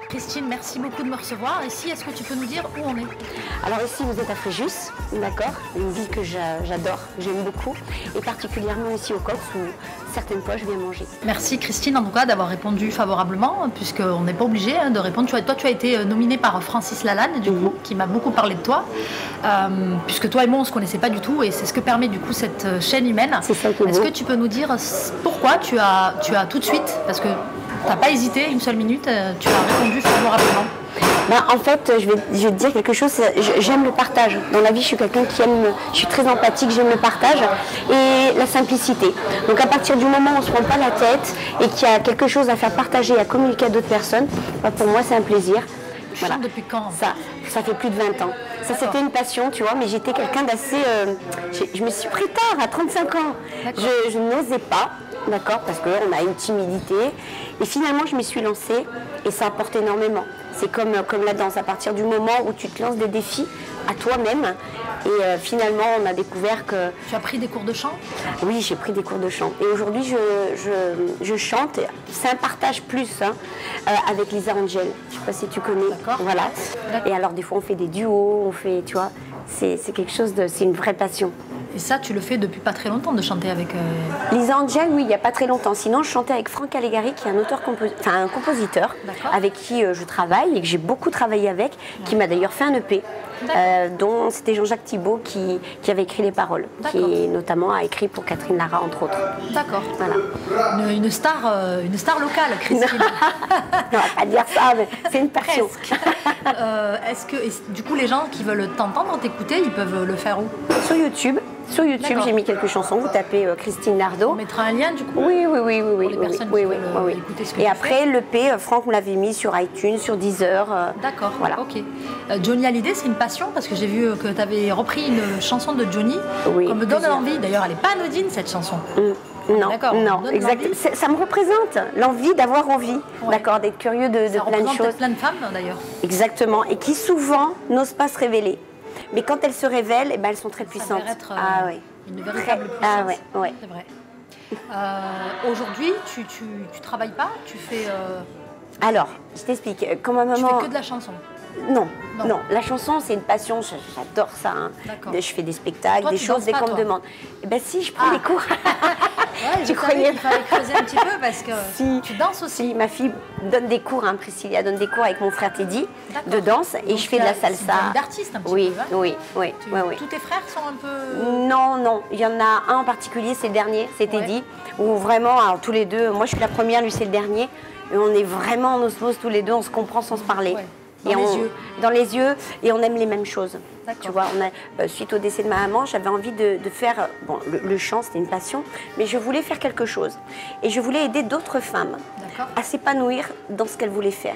Christine, merci beaucoup de me recevoir. Ici, est-ce que tu peux nous dire où on est? Alors ici, vous êtes à Fréjus, d'accord? Une ville que j'adore, j'aime beaucoup. Et particulièrement ici au Cox où certaines fois je viens manger. Merci Christine en tout cas d'avoir répondu favorablement, puisqu'on n'est pas obligé de répondre. Toi, tu as été nominée par Francis Lalanne, du coup, qui m'a beaucoup parlé de toi. Puisque toi et moi, on ne se connaissait pas du tout. Et c'est ce que permet du coup cette chaîne humaine. C'est ça qui est beau. Est-ce que tu peux nous dire pourquoi tu as tout de suite, parce que tu n'as pas hésité une seule minute, tu as répondu favorablement? En fait, je vais te dire quelque chose, j'aime le partage. Dans la vie, je suis quelqu'un qui aime, je suis très empathique, j'aime le partage et la simplicité. Donc à partir du moment où on ne se prend pas la tête et qu'il y a quelque chose à faire partager, à communiquer à d'autres personnes, pour moi c'est un plaisir. Tu chantes depuis quand? Ça fait plus de 20 ans. Ça c'était une passion, tu vois, mais j'étais quelqu'un d'assez... je me suis pris tard, à 35 ans. Je n'osais pas, d'accord, parce qu'on a une timidité. Et finalement, je m'y suis lancée et ça apporte énormément. C'est comme la danse, à partir du moment où tu te lances des défis à toi-même. Et finalement, on a découvert que... Tu as pris des cours de chant? Oui, j'ai pris des cours de chant. Et aujourd'hui, je chante. C'est un partage plus avec Lisa Angel. Je ne sais pas si tu connais. D'accord. Voilà. Et alors, des fois, on fait des duos, on fait, tu vois, c'est quelque chose de... C'est une vraie passion. Et ça, tu le fais depuis pas très longtemps, de chanter avec... Lisa Angel, oui, il n'y a pas très longtemps. Sinon, je chantais avec Franck Allegari, qui est un compositeur avec qui je travaille et que j'ai beaucoup travaillé avec, qui m'a d'ailleurs fait un EP, dont c'était Jean-Jacques Thibault qui avait écrit les paroles, qui notamment a écrit pour Catherine Lara, entre autres. D'accord. Voilà. Une star locale, Christine. Non, on va pas dire ça, mais c'est une passion. Est-ce que, du coup, les gens qui veulent t'entendre, t'écouter, ils peuvent le faire où? Sur YouTube. Sur YouTube, j'ai mis quelques chansons. Vous tapez Christine Nardo. On mettra un lien du coup. Oui. Pour les personnes qui veulent écouter ce que Et tu après, fais. l'EP, Franck me l'avait mis sur iTunes, sur Deezer. D'accord, voilà. ok. Johnny Hallyday, c'est une passion parce que j'ai vu que tu avais repris une chanson de Johnny. Oui, Qu'on me donne envie. D'ailleurs, elle n'est pas anodine cette chanson. Non, exact. Ça me représente l'envie d'avoir envie, d'accord, d'être curieux de plein de choses. Plein de femmes d'ailleurs. Exactement, et qui souvent n'osent pas se révéler. Mais quand elles se révèlent, eh ben, elles sont très puissantes. Une véritable puissance. Ouais. C'est vrai. Aujourd'hui, tu travailles pas? Tu fais... Alors, je t'explique. Quand ma maman... Tu fais que de la chanson? Non. La chanson, c'est une passion. J'adore ça. Je fais des spectacles, toi, des choses, dès qu'on me demande. Eh ben si, je prends des cours. Ouais, tu croyais qu'il fallait creuser un petit peu parce que tu danses aussi. Si, ma fille donne des cours, Priscilla donne des cours avec mon frère Teddy de danse. Et donc, je fais de la salsa. C'est une d'artiste un petit peu. Oui. Tous tes frères sont un peu... Non. Il y en a un en particulier, c'est le dernier, c'est Teddy. Où vraiment, alors, tous les deux, moi je suis la première, lui c'est le dernier. Et on est vraiment en osmose tous les deux, on se comprend sans se parler. Ouais. Dans les yeux, et on aime les mêmes choses. Tu vois, suite au décès de ma maman, j'avais envie de faire... Bon, le chant, c'était une passion, mais je voulais faire quelque chose. Et je voulais aider d'autres femmes à s'épanouir dans ce qu'elles voulaient faire.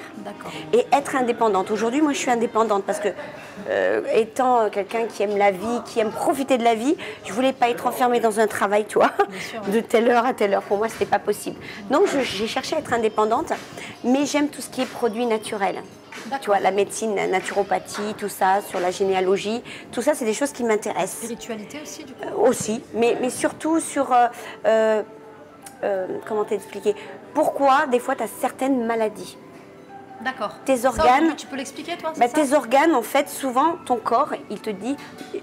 Et être indépendante. Aujourd'hui, moi, je suis indépendante parce que, étant quelqu'un qui aime la vie, qui aime profiter de la vie, je voulais pas être enfermée dans un travail, tu vois, de telle heure à telle heure. Pour moi, c'était pas possible. Donc, j'ai cherché à être indépendante, mais j'aime tout ce qui est produit naturel. Tu vois, la médecine, la naturopathie, tout ça, sur la généalogie, tout ça, c'est des choses qui m'intéressent. La spiritualité aussi, du coup? Aussi, mais surtout sur, comment t'expliquer, pourquoi des fois tu as certaines maladies. D'accord. Tes organes... Tu peux l'expliquer, toi? Tes organes, en fait, souvent, ton corps, il te dit,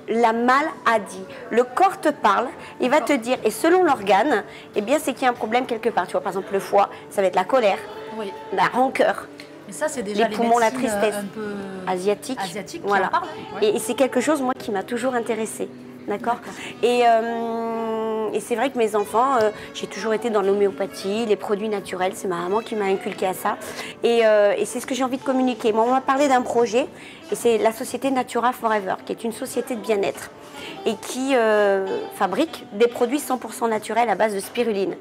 la maladie. Le corps te parle, il va te dire, et selon l'organe, eh bien, c'est qu'il y a un problème quelque part. Tu vois, par exemple, le foie, ça va être la colère, la rancœur. Mais ça, c'est déjà les poumons, la tristesse un peu asiatique. Voilà. Et c'est quelque chose, moi, qui m'a toujours intéressée. D'accord. Et c'est vrai que mes enfants, j'ai toujours été dans l'homéopathie, les produits naturels. C'est ma maman qui m'a inculqué à ça. Et c'est ce que j'ai envie de communiquer. Moi, on m'a parlé d'un projet, et c'est la société Natura Forever, qui est une société de bien-être et qui fabrique des produits 100% naturels à base de spiruline.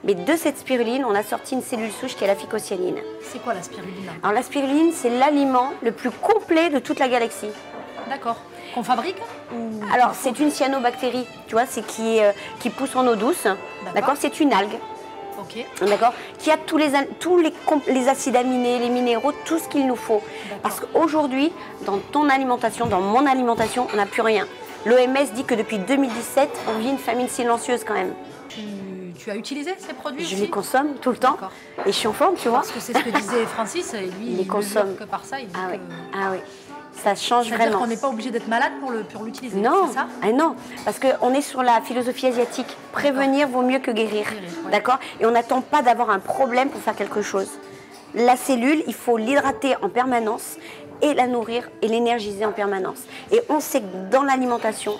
Mais de cette spiruline, on a sorti une cellule souche qui est la phycocyanine. C'est quoi la spiruline? Alors la spiruline, c'est l'aliment le plus complet de toute la galaxie. D'accord. Qu'on fabrique? Alors c'est une cyanobactérie, tu vois, c'est qui pousse en eau douce. D'accord. C'est une algue. Ok. D'accord. Qui a tous les acides aminés, les minéraux, tout ce qu'il nous faut. Parce qu'aujourd'hui, dans ton alimentation, dans mon alimentation, on n'a plus rien. L'OMS dit que depuis 2017, on vit une famine silencieuse quand même. Tu as utilisé ces produits Je aussi? les consomme tout le temps et je suis en forme, tu vois. Parce que c'est ce que disait Francis, et lui, Il les consomme. que par ça, il dit Ah oui, que... ah oui. Ça change C'est-à-dire vraiment. qu'on n'est pas obligé d'être malade pour l'utiliser, Non, c'est ça? ah non, parce qu'on est sur la philosophie asiatique. Prévenir vaut mieux que guérir, Ouais. d'accord? Et on n'attend pas d'avoir un problème pour faire quelque chose. La cellule, il faut l'hydrater en permanence et la nourrir et l'énergiser en permanence. Et on sait que dans l'alimentation,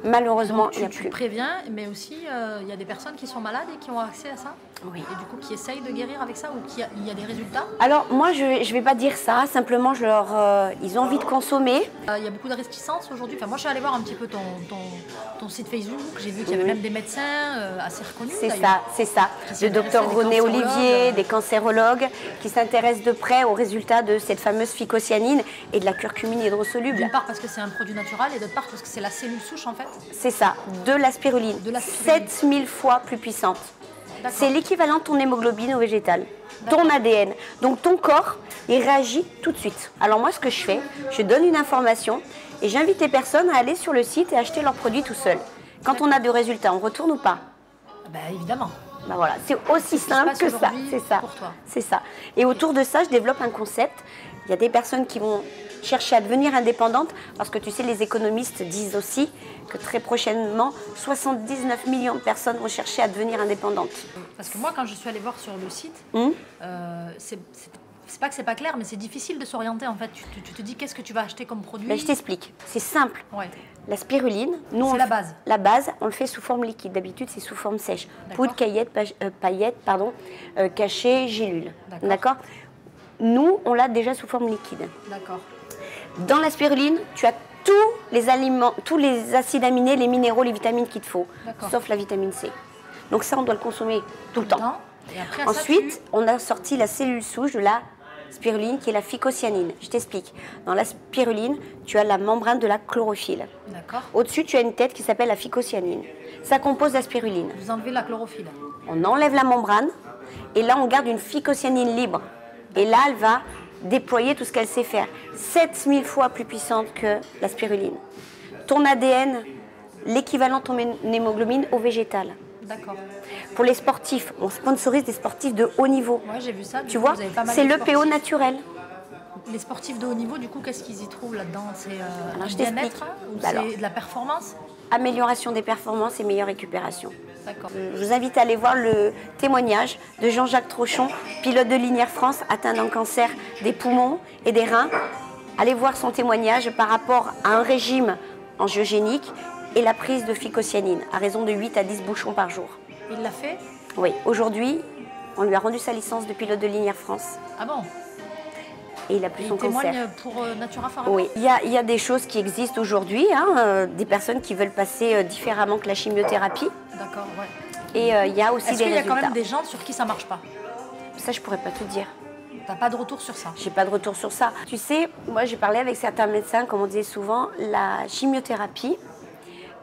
malheureusement, il n'y a Tu plus. préviens, mais aussi il y a des personnes qui sont malades et qui ont accès à ça? Oui. Et du coup qui essayent de guérir avec ça, ou il y a des résultats? Alors moi, je ne vais pas dire ça, simplement ils ont envie de consommer. Il y a beaucoup de réticences aujourd'hui. Enfin, moi, je suis allée voir un petit peu ton site Facebook. J'ai vu qu'il y avait même des médecins assez reconnus. C'est d'ailleurs. ça, c'est ça. Qui Le docteur s'intéressent, des René Olivier, cancérologues. des cancérologues qui s'intéressent de près aux résultats de cette fameuse phycocyanine et de la curcumine hydrosoluble. D'une part parce que c'est un produit naturel et d'autre part parce que c'est la cellule souche en fait. C'est ça, de la spiruline. De la spiruline. 7000 fois plus puissante. D'accord. C'est l'équivalent de ton hémoglobine au végétal, ton ADN. Donc ton corps, il réagit tout de suite. Alors moi, ce que je fais, je donne une information et j'invite les personnes à aller sur le site et acheter leurs produits tout seuls. Quand on a de résultats, on retourne ou pas? Ben, évidemment. Ben voilà, c'est aussi simple passe que ça. aujourd'hui C'est ça. pour toi. C'est ça. Et autour de ça, je développe un concept. Il y a des personnes qui vont chercher à devenir indépendantes parce que tu sais, les économistes disent aussi que très prochainement, 79 millions de personnes vont chercher à devenir indépendantes. Parce que moi, quand je suis allée voir sur le site, c'est pas que c'est pas clair, mais c'est difficile de s'orienter en fait. Tu te dis qu'est-ce que tu vas acheter comme produit? Ben, je t'explique. C'est simple. Ouais. La spiruline, nous, C'est la base. La base, on le fait sous forme liquide. D'habitude, c'est sous forme sèche. D'accord. Poudre, paillettes, cachet, gélule. D'accord. D'accord. Nous, on l'a déjà sous forme liquide. D'accord. Dans la spiruline, tu as tous les aliments, tous les acides aminés, les minéraux, les vitamines qu'il te faut, D'accord. sauf la vitamine C. Donc ça, on doit le consommer tout le temps. Et après, à Ensuite, ça, on a sorti la cellule souche de la spiruline, qui est la phycocyanine. Je t'explique. Dans la spiruline, tu as la membrane de la chlorophylle. D'accord. Au-dessus, tu as une tête qui s'appelle la phycocyanine. Ça compose la spiruline. Vous enlevez la chlorophylle. On enlève la membrane et là, on garde une phycocyanine libre. Et là, elle va déployer tout ce qu'elle sait faire. 7000 fois plus puissante que la spiruline. Ton ADN, l'équivalent de ton hémoglobine au végétal. D'accord. Pour les sportifs, on sponsorise des sportifs de haut niveau. Ouais, j'ai vu ça. Tu vois, c'est le PO naturel. Les sportifs de haut niveau, du coup, qu'est-ce qu'ils y trouvent là-dedans? C'est Alors, un je bien-être t'explique. ou Alors. c'est de la performance? Amélioration des performances et meilleure récupération. D'accord. Je vous invite à aller voir le témoignage de Jean-Jacques Trochon, pilote de Ligne Air France, atteint d'un cancer des poumons et des reins. Allez voir son témoignage par rapport à un régime angiogénique et la prise de phycocyanine, à raison de 8 à 10 bouchons par jour. Il l'a fait? Oui, aujourd'hui, on lui a rendu sa licence de pilote de Ligne Air France Ah bon? et il a plus Il son témoigne cancer. pour Natura Pharma? Oui, il y a des choses qui existent aujourd'hui, des personnes qui veulent passer différemment que la chimiothérapie. D'accord, ouais. Et il y a aussi Est-ce des qu'il y a résultats. quand même des gens sur qui ça marche pas? Ça, je pourrais pas te dire. T'as pas de retour sur ça? J'ai pas de retour sur ça. Tu sais, moi j'ai parlé avec certains médecins, comme on disait souvent, la chimiothérapie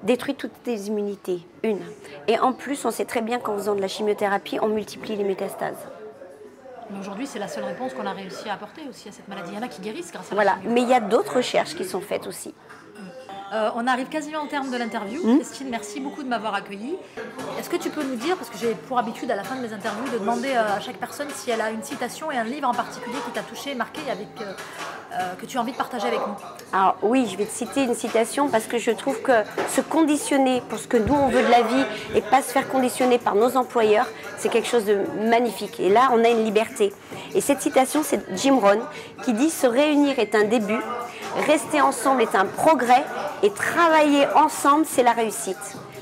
détruit toutes tes immunités, une. Et en plus, on sait très bien qu'en faisant de la chimiothérapie, on multiplie les métastases. Mais aujourd'hui, c'est la seule réponse qu'on a réussi à apporter aussi à cette maladie. Il y en a qui guérissent grâce à la Voilà, chimio. mais il y a d'autres recherches qui sont faites aussi. On arrive quasiment au terme de l'interview. Christine, merci beaucoup de m'avoir accueillie. Est-ce que tu peux nous dire, parce que j'ai pour habitude à la fin de mes interviews de demander à chaque personne si elle a une citation et un livre en particulier qui t'a touché, marqué, que tu as envie de partager avec nous? Alors oui, je vais te citer une citation parce que je trouve que se conditionner pour ce que nous on veut de la vie et pas se faire conditionner par nos employeurs, c'est quelque chose de magnifique. Et là, on a une liberté. Et cette citation, c'est Jim Rohn qui dit « Se réunir est un début, rester ensemble est un progrès et travailler ensemble, c'est la réussite.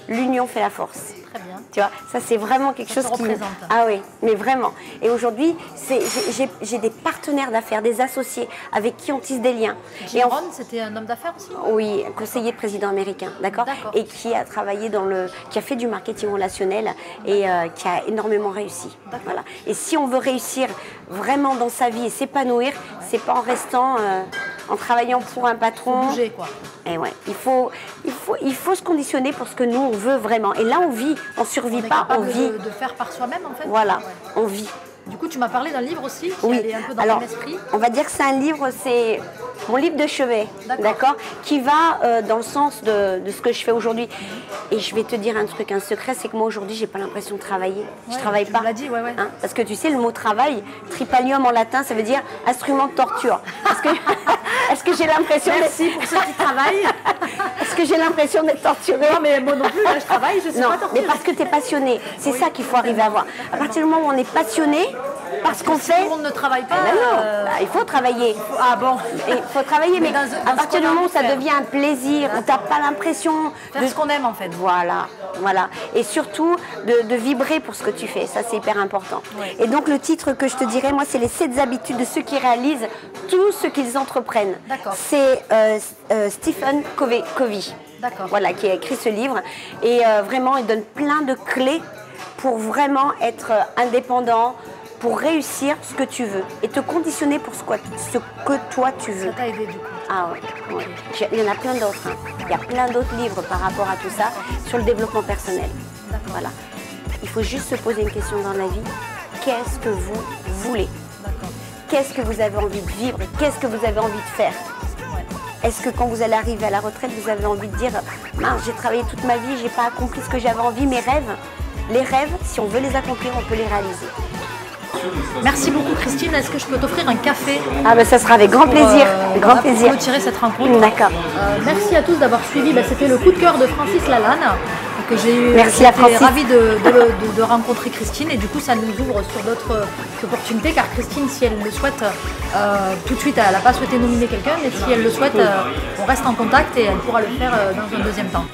L'union fait la force. » Très bien. Tu vois, ça c'est vraiment quelque chose te qui... représente. Ah oui, mais vraiment. Et aujourd'hui, j'ai des partenaires d'affaires, des associés avec qui on tisse des liens. Jim Rohn, c'était un homme d'affaires aussi? Oui, un conseiller de président américain, d'accord. D'accord. Et qui a travaillé qui a fait du marketing relationnel et qui a énormément réussi. Voilà. Et si on veut réussir vraiment dans sa vie et s'épanouir, c'est pas en restant, en travaillant pour un patron. Faut bouger, quoi. Et ouais, il faut se conditionner pour ce que nous on veut vraiment. Et là on vit, on survit pas, on capable vit. de faire par soi-même, en fait. Voilà, Ouais. on vit. Du coup, tu m'as parlé d'un livre aussi qui Oui. allait un peu dans Alors, ton esprit. on va dire que c'est un livre, c'est mon livre de chevet, d'accord, qui va dans le sens de ce que je fais aujourd'hui. Et je vais te dire un truc, un secret, c'est que moi aujourd'hui, j'ai pas l'impression de travailler. Je travaille pas. Tu l'as dit, ouais. Hein, parce que tu sais, le mot travail, tripalium en latin, ça veut dire instrument de torture. Est-ce que j'ai l'impression Merci pour ceux qui travaillent. Est-ce que j'ai l'impression d'être torturée? Non, mais moi non plus, là, je travaille, je sais pas torturer. Mais parce que tu es passionné. C'est ça qu'il faut arriver à voir. À partir du moment où on est passionné, parce qu'on fait... Tout le monde ne travaille pas. Il faut travailler. Ah bon? Il faut travailler, mais à partir du moment où ça faire. devient un plaisir, où tu n'as pas l'impression... Faire ce qu'on aime, en fait. Voilà. Et surtout, de vibrer pour ce que tu fais. Ça, c'est hyper important. Ouais. Et donc, le titre que je te dirais, moi, c'est les 7 habitudes de ceux qui réalisent tout ce qu'ils entreprennent. D'accord. C'est Stephen Covey. D'accord. Voilà, qui a écrit ce livre. Et vraiment, il donne plein de clés pour vraiment être indépendant, pour réussir ce que tu veux et te conditionner pour ce que toi tu veux. Ça t'a aidé du coup? Ah ouais. Il y en a plein d'autres. Hein. Il y a plein d'autres livres par rapport à tout ça sur le développement personnel. Voilà. Il faut juste se poser une question dans la vie. Qu'est-ce que vous voulez? Qu'est-ce que vous avez envie de vivre? Qu'est-ce que vous avez envie de faire? Est-ce que quand vous allez arriver à la retraite, vous avez envie de dire « Mince, j'ai travaillé toute ma vie, j'ai pas accompli ce que j'avais envie, mes rêves ». Les rêves, si on veut les accomplir, on peut les réaliser. Merci beaucoup Christine, est-ce que je peux t'offrir un café? Ah ben ça sera avec grand plaisir, pour clôturer cette rencontre. D'accord. Merci à tous d'avoir suivi, c'était le coup de cœur de Francis Lalanne. Que j'ai eu. Merci à Francis. Ravie de rencontrer Christine et du coup ça nous ouvre sur d'autres opportunités car Christine, si elle le souhaite, tout de suite elle n'a pas souhaité nominer quelqu'un, mais si elle le souhaite, on reste en contact et elle pourra le faire dans un deuxième temps.